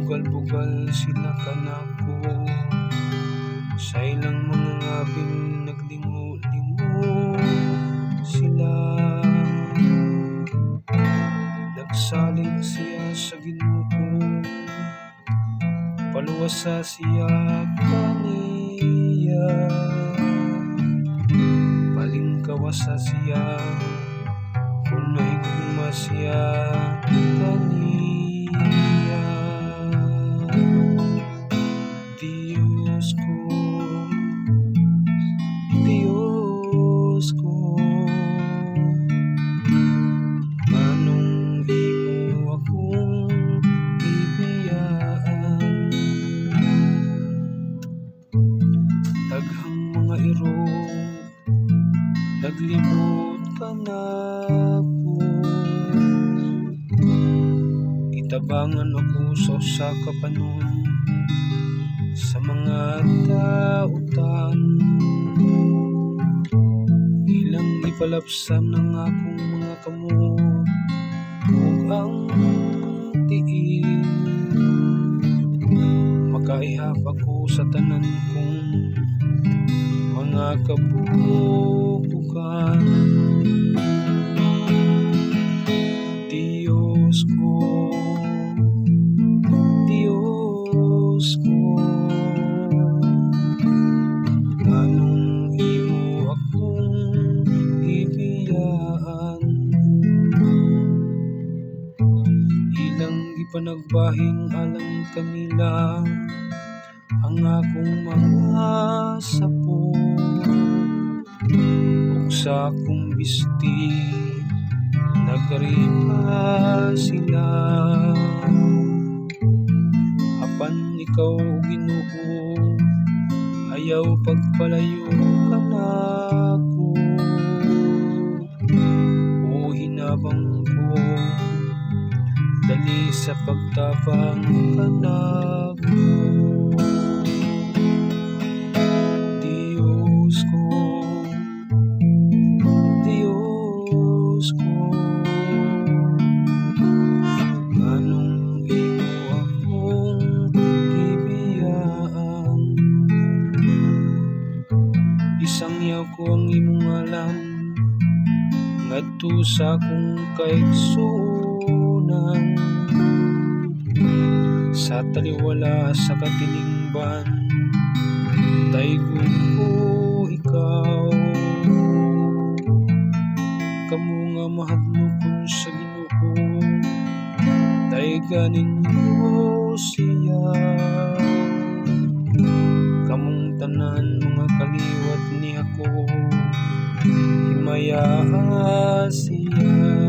bugal-bugal sila kanako, sa ilang mga ngabil naglingo-lingo sila. Nagsalig siya sa Ginoo, paluwasa siya kaniya, palingkawasa siya, kunay kuma siya kaniya. Diyos ko, Diyos ko, anong di mo akong bibiyaan? Daghang mga iro naglibot ka na ko, itabangan ako sa usa ka panon, sa mga tautan, ilang ipalapsan ng akong mga kamot ug ang tiil. Makaihap ako sa tanan kong mga kabubukan. Diyos ko, Diyos ko, anong imo akong ibiyaan? Ilang ipanagbahin alang kanila ang akong mga sapo, ug sa akong bisti nagripa sila. Apan ikaw, Ginoo, ayaw pagpalayo ka nako, o hinabang ko dali sa pagtabang ka nako. Diyos ko, Diyos ko, anong imo akong bibiyaan? Isangyaw ko ang imong ngalan ngadto sa akong kaigsuonan, sa taliwala sa katilingban daygon ko ikaw. Kamo nga mahadlokon sa Ginoo, dayganin niyo siya. Kamong tanan mga kaliwat ni ako, himaya siya.